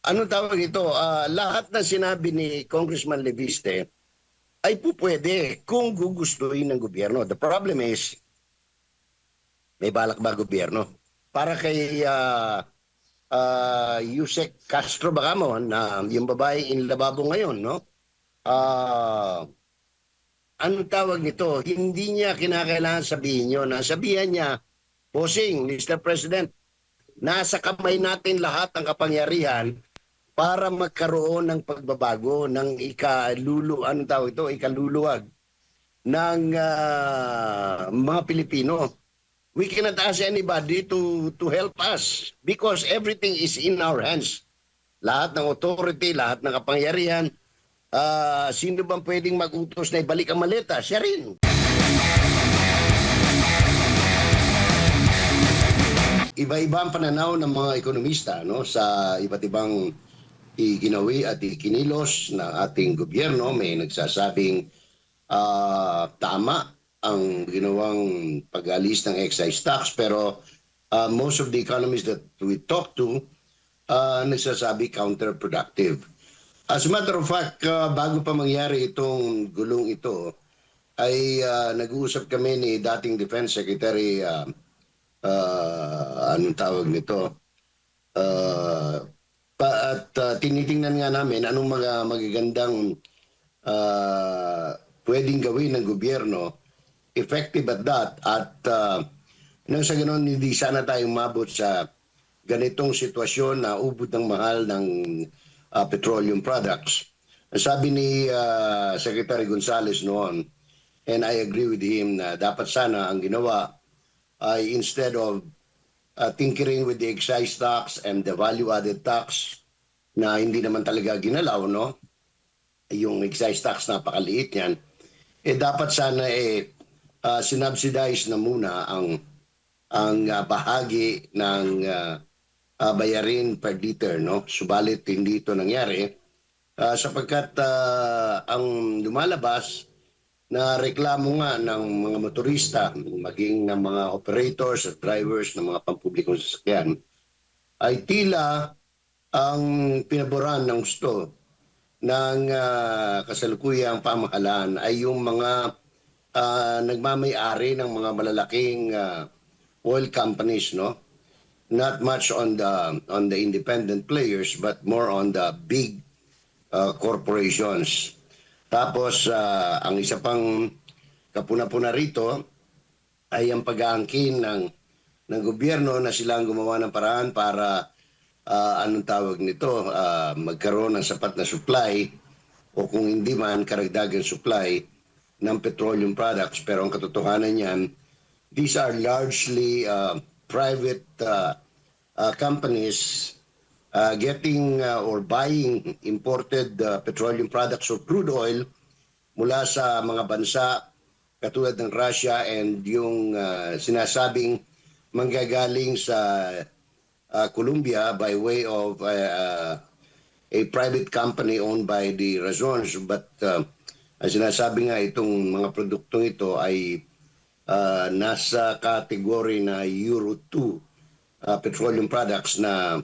anong tawag ito? Lahat na sinabi ni Congressman Leviste ay po pwede kung gugustuhin ng gobyerno. The problem is, may balak ba gobyerno? Para kay Yusek Castro Bacamo na yung babae in lababo ngayon, no? Ah, anong tawag nito? Hindi niya kinakailangan sabihin yun. Sabihan niya, Bossing, Mr. President, nasa kamay natin lahat ang kapangyarihan para magkaroon ng pagbabago ng anong tawag ito, ikaluluwag ng mga Pilipino. We cannot ask anybody to help us because everything is in our hands. Lahat ng authority, lahat ng kapangyarihan, sino bang pwedeng mag-utos na ibalik ang maleta? Siya rin. Iba-iba ang pananaw ng mga ekonomista, no, sa iba't ibang iginawi at ikinilos ng ating gobyerno. May nagsasabing tama ang ginawang pag-alis ng excise tax, pero most of the economists that we talk to nagsasabi counterproductive. As a matter of fact, bago pa mangyari itong gulong ito, ay nag-uusap kami ni dating Defense Secretary anong tawag nito? At tinitingnan nga namin anong mga magagandang pwedeng gawin ng gobyerno effective at that at nang sa ganoon hindi sana tayong mabot sa ganitong sitwasyon na ubod ng mahal ng petroleum products. Sabi ni Secretary Gonzales noon, and I agree with him, na dapat sana ang ginawa ay instead of tinkering with the excise tax and the value-added tax na hindi naman talaga ginalaw, no? Yung excise tax napakaliit yan, dapat sana sinubsidize na muna ang bahagi ng bayarin per liter, no? Subalit hindi ito nangyari sapagkat ang lumalabas na reklamo nga ng mga motorista, maging ng mga operators at drivers ng mga pampublikong sasakyan, ay tila ang pinaboran ng gusto ng kasalukuyang pamahalaan ay yung mga nagmamay-ari ng mga malalaking oil companies, no? Not much on the independent players but more on the big corporations. Tapos ang isa pang kapuna-puna rito ay ang pag-aangkin ng gobyerno na sila ang gumawa ng paraan para anong tawag nito, magkaroon ng sapat na supply o kung hindi man karagdagang supply ng petroleum products. Pero ang katotohanan niyan, these are largely private companies getting or buying imported petroleum products or crude oil mula sa mga bansa katulad ng Russia and yung sinasabing manggagaling sa Colombia by way of a private company owned by the Razons. But ang sinasabi nga itong mga produktong ito ay nasa kategory na Euro 2 petroleum products na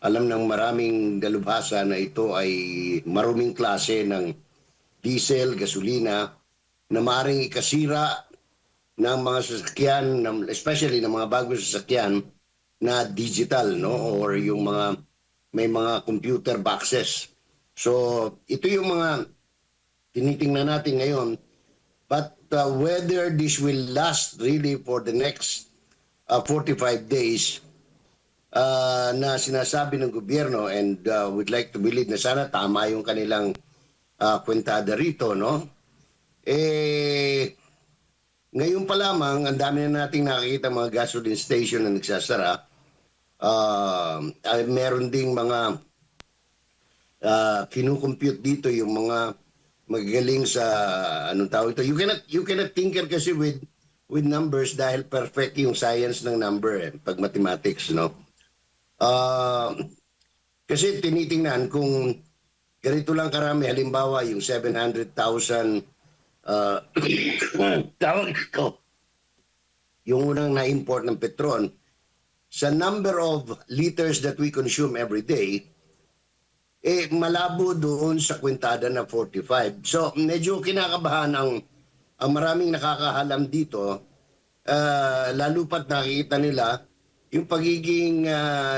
alam ng maraming dalubhasa na ito ay maruming klase ng diesel, gasolina na maaaring ikasira ng mga sasakyan, especially ng mga bagong sasakyan na digital, no? Or yung mga may mga computer boxes. So ito yung mga tinitingnan natin ngayon. But whether this will last really for the next 45 days na sinasabi ng gobyerno, and we'd like to believe na sana tama yung kanilang kwentada rito, no? Ngayon pa lamang, ang dami na nating nakikita mga gasoline station na nagsasara. Meron ding mga kinukompute dito yung mga magagaling sa anong tawag ito. You cannot tinker kasi with numbers dahil perfect yung science ng number pag mathematics, no? Kasi tinitingnan kung ganito lang karami, halimbawa yung 700,000 tawag ito, yung unang na-import ng petron, sa number of liters that we consume every day, malabo doon sa kwentada na 45. So medyo kinakabahan ang maraming nakakahalam dito, lalo pat nakikita nila yung pagiging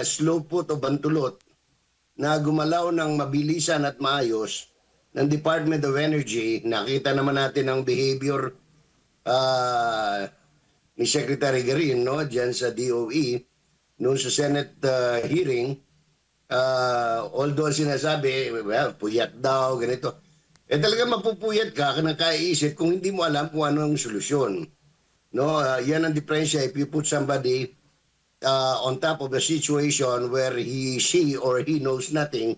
slow put o bantulot na gumalaw ng mabilisan at maayos ng Department of Energy. Nakita naman natin ang behavior ni Secretary Garin, no, diyan sa DOE noon sa Senate hearing. Although sinasabi, well, puyat daw, ganito. Talaga mapupuyat ka nang kaiisip kung hindi mo alam kung ano ang solusyon. No, yan ang diferensya if you put somebody on top of a situation where she or he knows nothing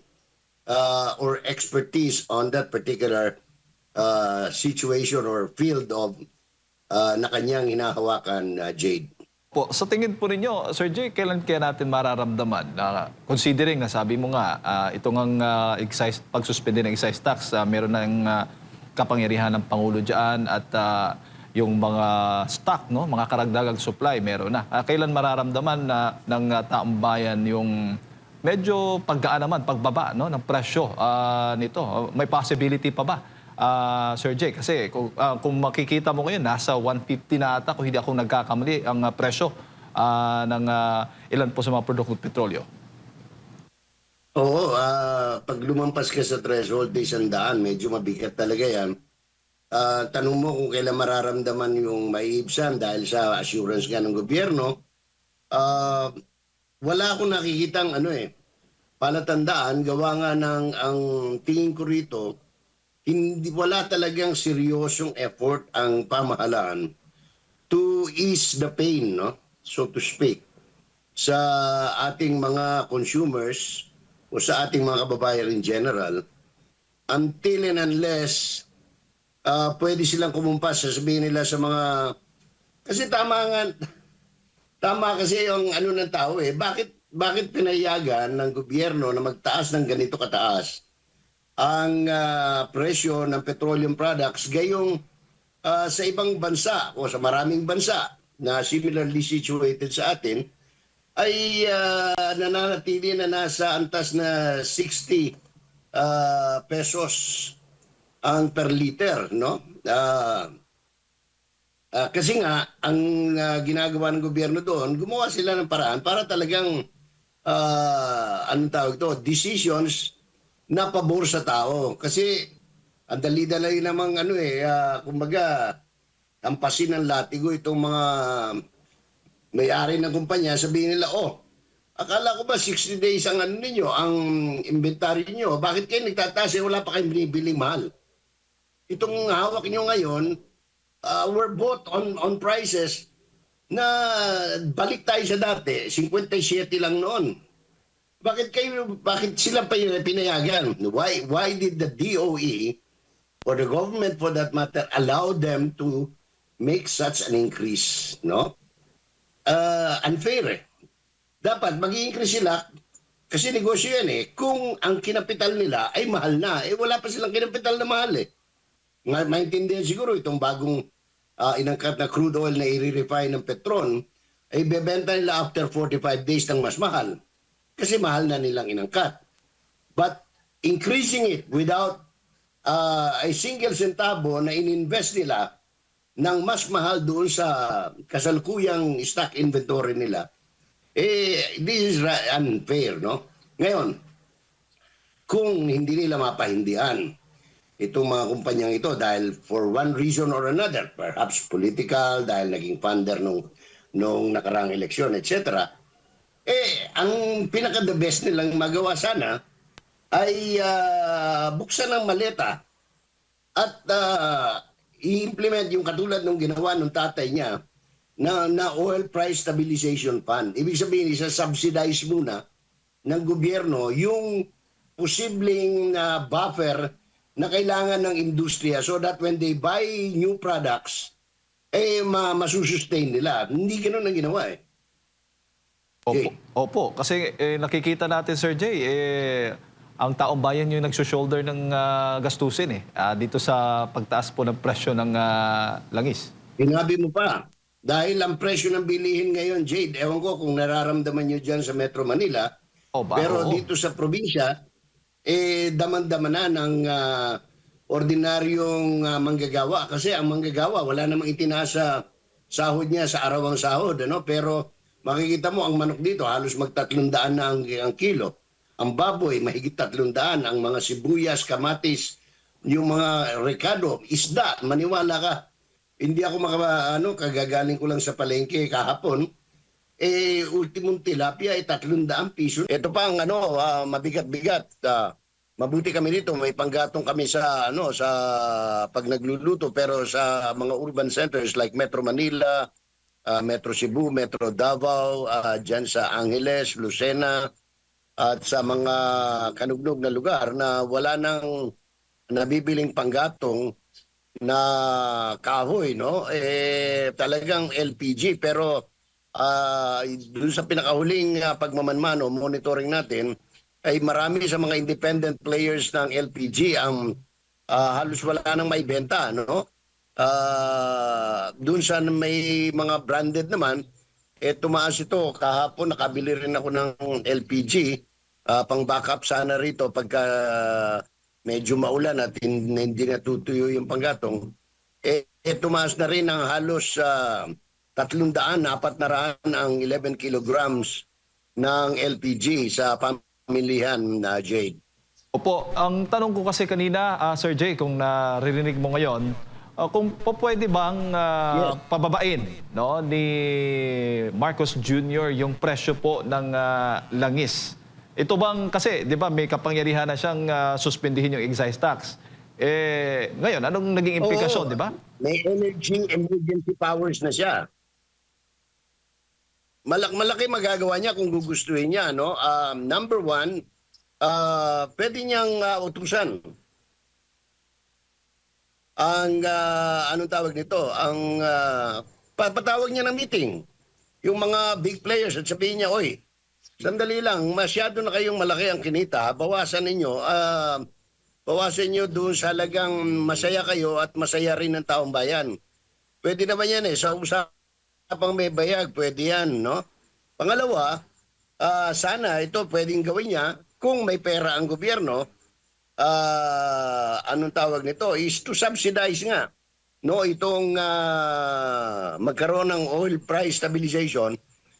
or expertise on that particular situation or field of na kanyang hinahawakan, Jade. Po, sa tingin po ninyo, Sir Jay, kailan kaya natin mararamdaman na considering na sabi mo nga itong ang pagsuspende ng excise tax, meron ng kapangyarihan ng Pangulo dyan at yung mga stock, no, mga karagdagang supply, meron na. Kailan mararamdaman na ng taong bayan yung medyo paggaan naman, pagbaba, no, ng presyo nito? May possibility pa ba? Sir Jay, kasi kung makikita mo ngayon, nasa 150 na ata, kung hindi ako nagkakamali, ang presyo ng ilan po sa mga produktong petrolyo. Oo, pag lumampas ka sa threshold, 100, medyo mabigat talaga yan. Tanong mo kung kailan mararamdaman yung maiibsan dahil sa assurance nga ng gobyerno, wala akong nakikitang palatandaan, gawa nga ng ang tingin ko rito, wala talagang seryosong effort ang pamahalaan to ease the pain, no, so to speak, sa ating mga consumers o sa ating mga kababayan in general, until and unless pwede silang kumumpas, sasabihin nila sa mga, kasi tama kasi yung ng tao bakit pinayagan ng gobyerno na magtaas ng ganito kataas ang presyo ng petroleum products gayong sa ibang bansa o sa maraming bansa na similarly situated sa atin ay nananatili na nasa antas na 60 pesos ang per liter, no? Kasi nga ang ginagawa ng gobyerno doon, gumawa sila ng paraan para talagang anong tawag ito, decisions na pabor sa tao. Kasi ang dali-dali namang kumbaga, hampasin ng latigo itong mga may-ari ng kumpanya, sabihin nila, akala ko ba 60 days ang ninyo, ang inventory niyo, bakit kayo nagtataas wala pa kayong binibiling mahal? Itong hawak niyo ngayon, we're bought on prices na balik tayo sa dati, 57 lang noon. Bakit sila pa pinayagan? Why did the DOE or the government for that matter allow them to make such an increase, no? Unfair. Dapat mag-i-increase sila kasi negosyo yan kung ang kinapital nila ay mahal na, wala pa silang kinapital na mahal maintindihan siguro itong bagong inangkat na crude oil na i-refine ng Petron ay bebenta nila after 45 days ng mas mahal. Kasi mahal na nilang inangkat. But increasing it without a single centavo na ininvest nila ng mas mahal doon sa kasalukuyang stock inventory nila, this is unfair, no? Ngayon, kung hindi nila mapahindihan itong mga kumpanyang ito dahil for one reason or another, perhaps political, dahil naging funder nung nakarang eleksyon, etc., ang pinaka-the best nilang magawa sana ay buksan ng maleta at i-implement yung katulad ng ginawa ng tatay niya na oil price stabilization fund. Ibig sabihin, isa-subsidize muna ng gobyerno yung posibleng buffer na kailangan ng industriya so that when they buy new products, masusustain nila. Hindi ganoon ang ginawa Opo, kasi nakikita natin, Sir Jay, ang taong bayan yung nagsushoulder ng gastusin dito sa pagtaas po ng presyo ng langis. Sinabi mo pa, dahil ang presyo ng bilihin ngayon, Jade, ewan ko kung nararamdaman nyo dyan sa Metro Manila, pero dito sa probinsya, daman-dama na ng ordinaryong manggagawa. Kasi ang manggagawa, wala namang itinasa sahod niya sa arawang sahod. Ano? Pero makikita mo, ang manok dito, halos mag-300 na ang kilo. Ang baboy, mahigit 300. Ang mga sibuyas, kamatis, yung mga rekado, isda, maniwala ka. Hindi ako kagagaling ko lang sa palengke kahapon. Ultimong tilapia ay 300 piso. Ito pa ang mabigat-bigat. Mabuti kami dito, may panggatong kami sa pag nagluluto, pero sa mga urban centers like Metro Manila, Metro Cebu, Metro Davao, dyan sa Angeles, Lucena, at sa mga kanugnog na lugar na wala nang nabibiling panggatong na kahoy, no? Talagang LPG, pero dun sa pinakahuling pagmamanmano, monitoring natin, ay marami sa mga independent players ng LPG ang halos wala nang maibenta, no? Dun sa may mga branded naman, tumaas ito. Kahapon nakabili rin ako ng LPG, pang backup sana rito pagka medyo maulan at hindi natutuyo yung panggatong. Tumaas na rin ng halos 300, 400 ang 11 kilograms ng LPG sa pamilihan na Jade. Opo, ang tanong ko kasi kanina, Sir Jay, kung naririnig mo ngayon, kung pwede bang Yes. pababain, no, ni Marcos Jr. yung presyo po ng langis. Ito bang kasi, di ba, may kapangyarihan na siyang suspendihin yung excise tax. Ngayon, anong naging implikasyon, Oo, di ba? may emergency powers na siya. Malaki magagawa niya kung gugustuhin niya, no? Number one, pwede niyang utusan ang anong tawag nito, ang papatawag niya ng meeting yung mga big players at sabihin niya, oy, sandali lang, masyado na kayong malaki ang kinita, bawasan niyo doon sa halagang masaya kayo at masaya rin ng taong bayan. Pwede naman yan sa usapang may bayag, pwede yan, no? Pangalawa, sana ito pwedeng gawin niya kung may pera ang gobyerno. Anong tawag nito is to subsidize nga, no, itong magkaroon ng oil price stabilization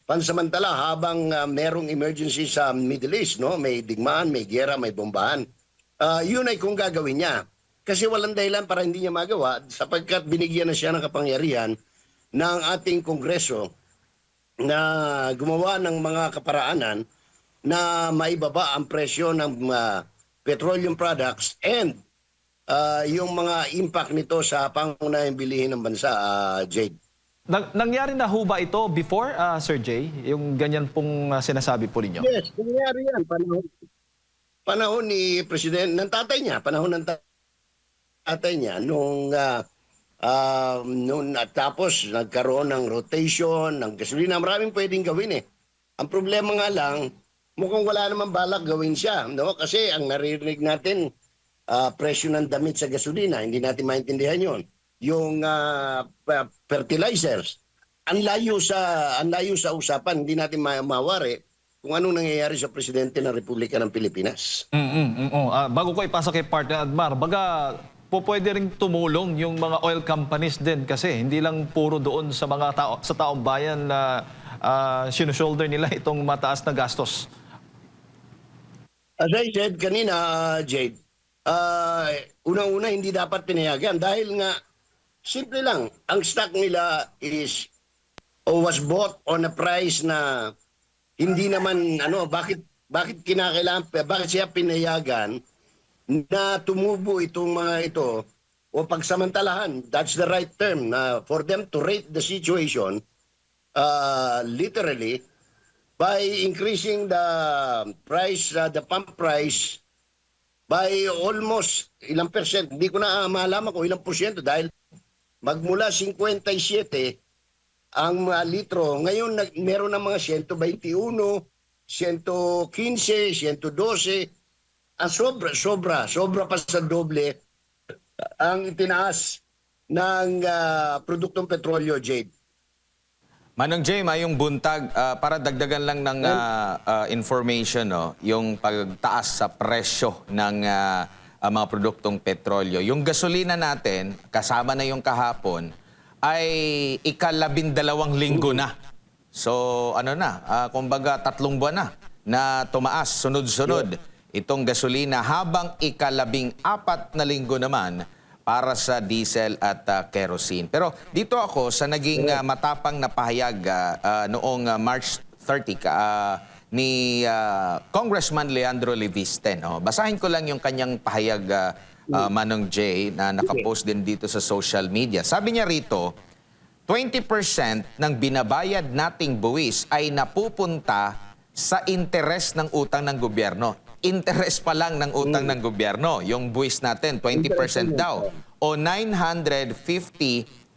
pansamantala habang merong emergency sa Middle East, no, may digmaan, may giyera, may bombahan. Yun ay kung gagawin niya, kasi walang dahilan para hindi niya magawa sapagkat binigyan na siya ng kapangyarihan ng ating Kongreso na gumawa ng mga kaparaanan na maibaba ang presyo ng petroleum products and yung mga impact nito sa pangunahing bilihin ng bansa, Jade. Nangyari na ho ba ito before, Sir Jay? Yung ganyan pong sinasabi po ninyo? Yes, nangyari yan. Panahon ni President, ng tatay niya, panahon ng tatay niya, nung tapos nagkaroon ng rotation, ng gasolina, maraming pwedeng gawin eh. Ang problema nga lang, mukhang wala naman balak gawin siya, no? Kasi ang naririnig natin, presyo ng damit sa gasolina, hindi natin maintindihan yon. Yung fertilizers, ang layo sa usapan, hindi natin mawari kung anong nangyayari sa presidente ng Republika ng Pilipinas. Bago ko ipasok kay Partner Admar, baga pwede ring tumulong yung mga oil companies din kasi hindi lang puro doon sa mga sa taong bayan na sinushoulder nila itong mataas na gastos. As I said kanina, Jade, unang-una hindi dapat pinayagan dahil nga simple lang, ang stock nila was bought on a price na hindi naman bakit siya pinayagan na tumubo itong mga ito o pagsamantalahan. That's the right term for them to rate the situation literally by increasing the price, the pump price by almost ilang percent. Hindi ko na malaman kung ilang porsyento dahil magmula 57 ang litro. Ngayon meron ng mga 121, 115, 112. Sobra pa sa doble ang itinaas ng produktong petrolyo, Jade. Manong Jay, yung buntag, para dagdagan lang ng information, no, yung pagtaas sa presyo ng mga produktong petrolyo. Yung gasolina natin, kasama na yung kahapon, ay ika-12 linggo na. So ano na, kumbaga 3 buwan na tumaas, sunod-sunod itong gasolina, habang ika-14 na linggo naman para sa diesel at kerosene. Pero dito ako sa naging matapang na pahayag noong March 30 ni Congressman Leandro Leviste. No? Basahin ko lang yung kanyang pahayag, Manong Jay, na nakapost din dito sa social media. Sabi niya rito, 20% ng binabayad nating buwis ay napupunta sa interes ng utang ng gobyerno. Interest pa lang ng utang ng gobyerno. Yung buwis natin, 20% daw. O 950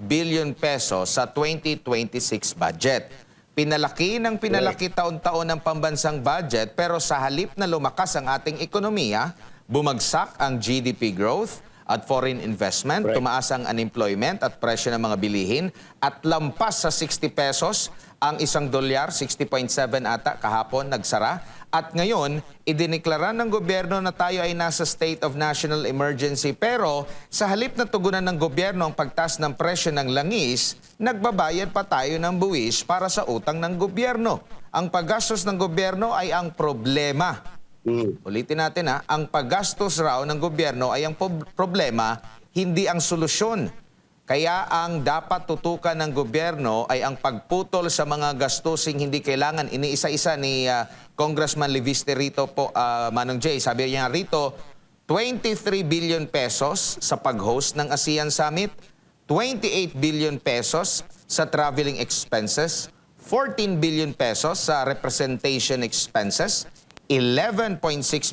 billion pesos sa 2026 budget. Pinalaki ng pinalaki taon-taon ng pambansang budget, pero sa halip na lumakas ang ating ekonomiya, bumagsak ang GDP growth at foreign investment, tumaas ang unemployment at presyo ng mga bilihin, at lampas sa 60 pesos ang $1, 60.7 ata kahapon nagsara. At ngayon, idineklara ng gobyerno na tayo ay nasa state of national emergency. Pero sa halip na tugunan ng gobyerno ang pagtaas ng presyo ng langis, nagbabayad pa tayo ng buwis para sa utang ng gobyerno. Ang paggastos ng gobyerno ay ang problema. Ulitin natin ang paggastos raw ng gobyerno ay ang problema, hindi ang solusyon. Kaya ang dapat tutukan ng gobyerno ay ang pagputol sa mga gastusing hindi kailangan. Iniisa-isa ni Congressman Leviste rito po, Manong Jay. Sabi niya rito, 23 billion pesos sa pag-host ng ASEAN Summit, 28 billion pesos sa traveling expenses, 14 billion pesos sa representation expenses, 11.6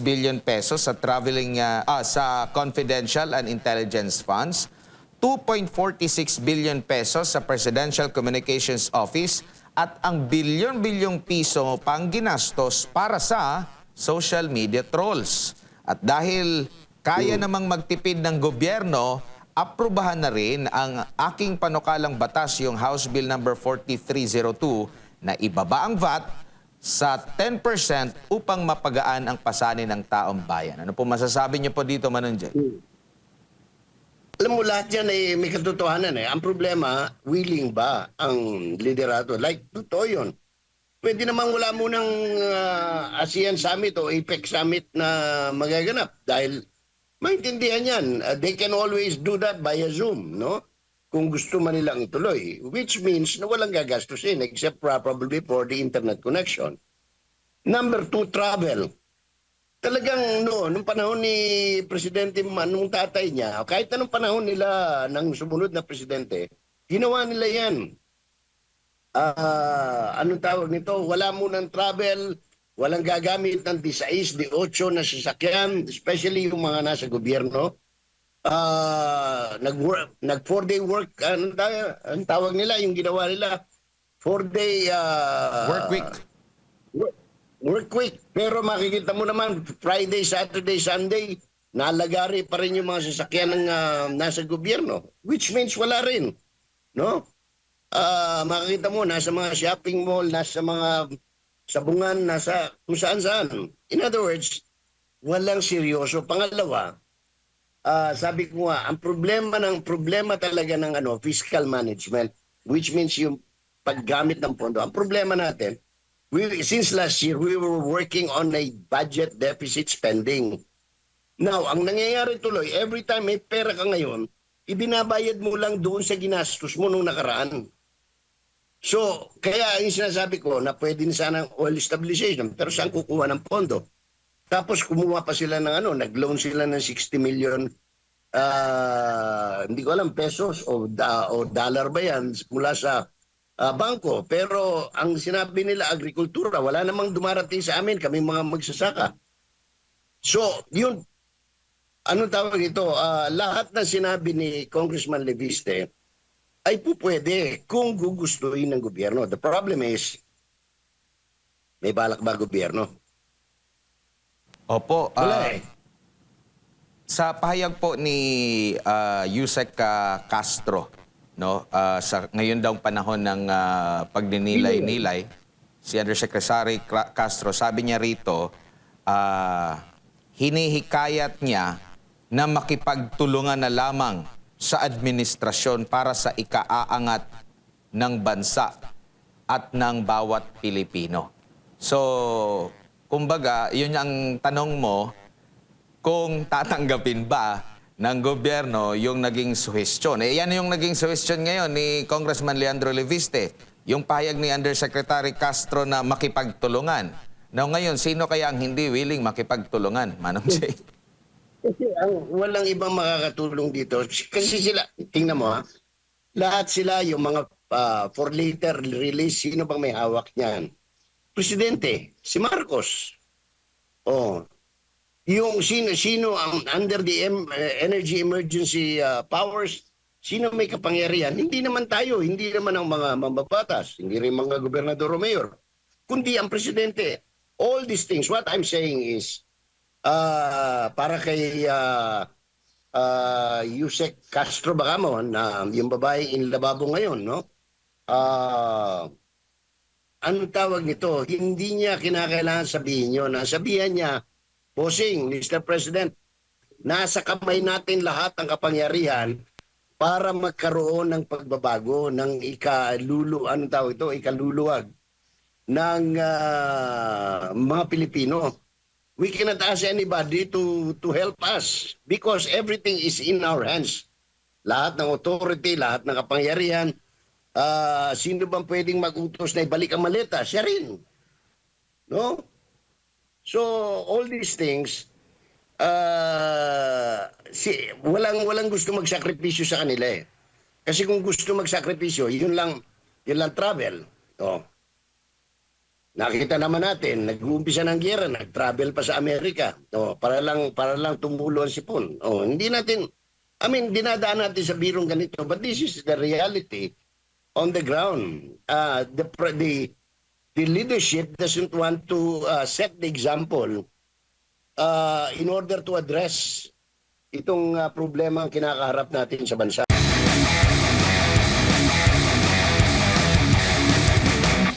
billion pesos sa traveling sa confidential and intelligence funds, 2.46 billion pesos sa Presidential Communications Office, at ang bilyon-bilyong piso pang ginastos para sa social media trolls. At dahil kaya namang magtipid ng gobyerno, aprubahan na rin ang aking panukalang batas, yung House Bill number 4302, na ibaba ang VAT sa 10% upang mapagaan ang pasanin ng taong bayan. Ano po masasabi niyo po dito, Manong Jay? Alam mo, lahat yan ay may katotohanan eh. Ang problema, willing ba ang liderato? Like, totoo yun. Pwede naman wala munang ASEAN Summit o APEC Summit na magaganap dahil maintindihan yan. They can always do that via Zoom, no? Kung gusto man nilang ituloy. Which means na walang gagastusin except probably for the internet connection. Number 2, travel. Talagang nung panahon ni Presidente nung tatay niya, kahit anong panahon nila ng sumunod na presidente, ginawa nila yan. Anong tawag nito? Wala munang travel, walang gagamit ng 16, 18 na sasakyan, especially yung mga nasa gobyerno. Nag 4-day work, ang tawag nila, yung ginawa nila, 4-day Work week. Work week. Pero makikita mo naman, Friday, Saturday, Sunday, nalagari pa rin yung mga sasakyan ng nasa gobyerno. Which means wala rin. No? Makikita mo, nasa mga shopping mall, nasa mga sabungan, nasa kung saan-saan. In other words, walang seryoso. Pangalawa, sabi ko nga, ang problema talaga ng fiscal management, which means yung paggamit ng pondo. Ang problema natin, since last year, we were working on a budget deficit spending. Now, ang nangyayari tuloy, every time may pera ka ngayon, ibinabayad mo lang doon sa ginastos mo nung nakaraan. So, kaya yung sinasabi ko na pwede na sanang oil stabilization, pero saan kukuha ng pondo? Tapos kumuha pa sila ng nag-loan sila ng 60 million, hindi ko alam, pesos o dollar ba yan mula sa bangko. Pero ang sinabi nila, agrikultura, wala namang dumarating sa amin, kami mga magsasaka. So, yun, anong tawag ito? Lahat na sinabi ni Congressman Leviste ay po pwede kung gugustuhin ng gobyerno. The problem is, may balak ba gobyerno? Opo. Wala eh. Sa pahayag po ni Yusek Castro, no, sa ngayon daw panahon ng pagninilay-nilay, si Undersecretary Castro, sabi niya rito, hinihikayat niya na makipagtulungan na lamang sa administrasyon para sa ikaaangat ng bansa at ng bawat Pilipino. So, kumbaga, yun ang tanong mo, kung tatanggapin ba ng gobyerno yung naging suhestyon. Yan yung naging suhestyon ngayon ni Congressman Leandro Leviste, yung pahayag ni Undersecretary Castro na makipagtulungan. Now ngayon, sino kaya ang hindi willing makipagtulungan, Manong Jay? Kasi walang ibang makakatulong dito. Kasi sila, tingnan mo ha, lahat sila yung mga for-later release, sino bang may hawak niyan? Presidente, si Marcos. Oh, yung sino ang under the energy emergency powers, sino may kapangyarihan? Hindi naman tayo, hindi naman ang mga mambabatas, hindi rin mga gobernador o mayor, kundi ang presidente. All these things, what I'm saying is, para kay Yusek Castro baka mo, na yung babae in lababo ngayon, no? Anong tawag nito? Hindi niya kinakailangan sabihin yun. Sabihan niya, Bossing, Mr. President, nasa kamay natin lahat ang kapangyarihan para magkaroon ng pagbabago, ng ikaluluwag ng mga Pilipino. We cannot ask anybody to help us because everything is in our hands. Lahat ng authority, lahat ng kapangyarihan, sino bang pwedeng mag-utos na ibalik ang maleta? Siya rin. No? So, all these things, walang gusto magsakripisyo sa kanila eh. Kasi kung gusto magsakripisyo, yun lang travel. Oh. Nakita naman natin, nag-uumpisa ng giyera, nag-travel pa sa Amerika. Oh, para lang tumulo ang sipon. Oh, dinadaan natin sa birong ganito, but this is the reality on the ground. The leadership doesn't want to set the example in order to address itong problema ang kinakaharap natin sa bansa.